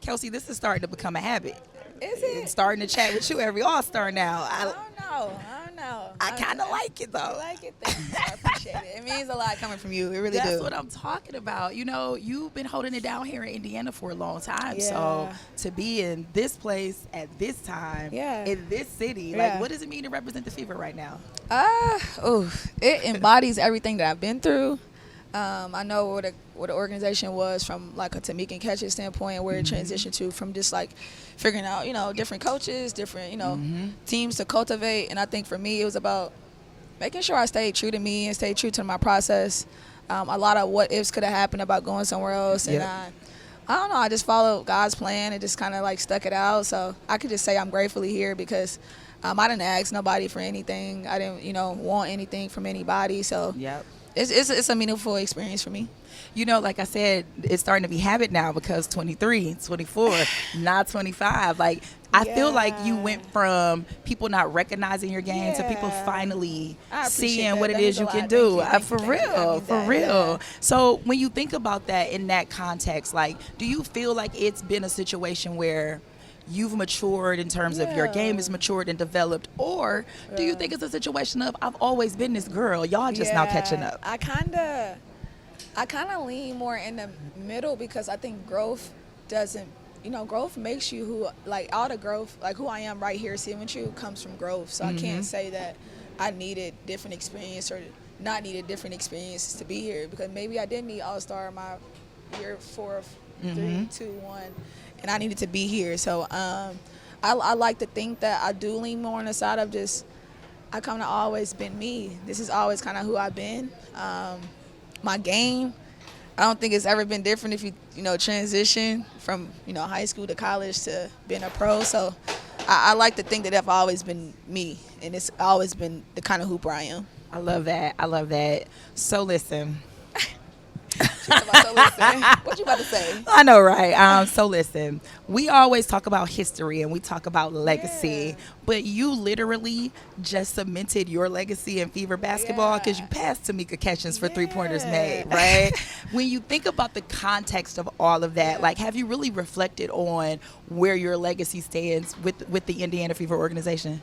Kelsey, this is starting to become a habit. Is it? Starting to chat with you every All-Star now. I don't know. I kind of like it, though. I like it. Thank you. I appreciate it. It means a lot coming from you. It really That's does. what I'm talking about. You know, you've been holding it down here in Indiana for a long time. Yeah. So to be in this place at this time, in this city, like, what does it mean to represent the Fever right now? It embodies everything that I've been through. I know what the organization was from like a Terrika and Catches standpoint, and where it transitioned to from just like figuring out, you know, different coaches, different, you know, teams to cultivate. And I think for me, it was about making sure I stayed true to me and stayed true to my process. A lot of what ifs could have happened about going somewhere else. And I don't know, I just followed God's plan and just kind of like stuck it out. So I could just say I'm gratefully here because I didn't ask nobody for anything. I didn't, you know, want anything from anybody. So it's a meaningful experience for me. You know, like I said, it's starting to be habit now because 23, 24, not 25. Like, I feel like you went from people not recognizing your game to people finally seeing what it is you can do. For real. So when you think about that in that context, like, do you feel like it's been a situation where you've matured in terms of your game is matured and developed, or do you think it's a situation of I've always been this girl, y'all just now catching up? I kind of lean more in the middle because I think growth doesn't, you know, growth makes you who, like, all the growth, like who I am right here sitting with you comes from growth. So I can't say that I needed different experience or not needed different experiences to be here, because maybe I did need All-Star my year 4, 3, 2, 1, and I needed to be here. So I like to think that I do lean more on the side of just, I kind of always been me. This is always kind of who I've been. My game, I don't think it's ever been different if you know, transition from, you know, high school to college to being a pro. So I like to think that I've always been me, and it's always been the kind of hooper I am. I love that. So listen. What you about to say? I know, right? So listen, we always talk about history and we talk about legacy, but you literally just cemented your legacy in Fever basketball because you passed Terrika Catchings for 3-pointers made, right? When you think about the context of all of that, like, have you really reflected on where your legacy stands with the Indiana Fever organization?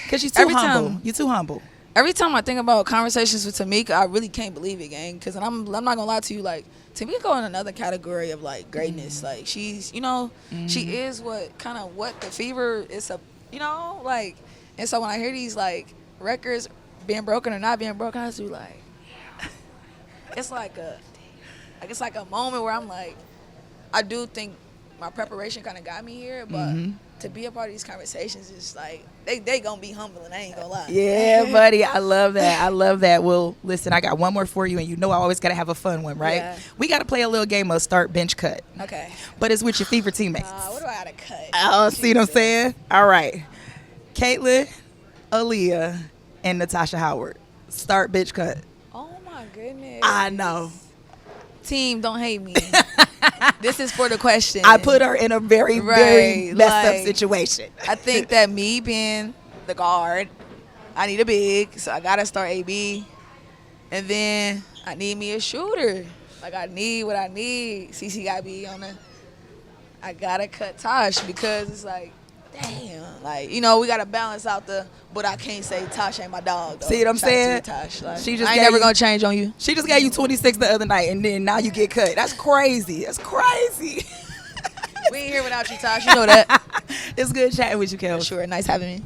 Because you're too humble. You're too humble. Every time I think about conversations with Terrika, I really can't believe it, gang. Because I'm not going to lie to you, like, Terrika go in another category of, like, greatness. Like, she's, you know, she is what the Fever is, you know, like. And so when I hear these, like, records being broken or not being broken, I just be like, it's like a moment where I'm like, I do think my preparation kind of got me here, but to be a part of these conversations is like, they gonna be humbling, I ain't gonna lie. Yeah, buddy, I love that. Well, listen, I got one more for you, and you know I always gotta have a fun one, right? Yeah. We gotta play a little game of start, bench, cut. Okay. But it's with your Fever teammates. What do I gotta cut? Oh, see what I'm saying? All right. Caitlin, Aaliyah, and Natasha Howard. Start, bench, cut. Oh my goodness. I know. Team, don't hate me. This is for the question. I put her in a very messed up situation. I think that me being the guard, I need a big, so I gotta start AB, and then I need me a shooter. Like, I need what I need. CC gotta be on the. I gotta cut Tosh because it's like, damn, like, you know, we gotta balance out but I can't say Tosh ain't my dog, though. See what I'm saying? Tosh, like, She just I ain't never gonna change on you. She just gave you 26 the other night, and then now you get cut. That's crazy. We ain't here without you, Tosh. You know that. It's good chatting with you, Kel. For sure. Nice having me.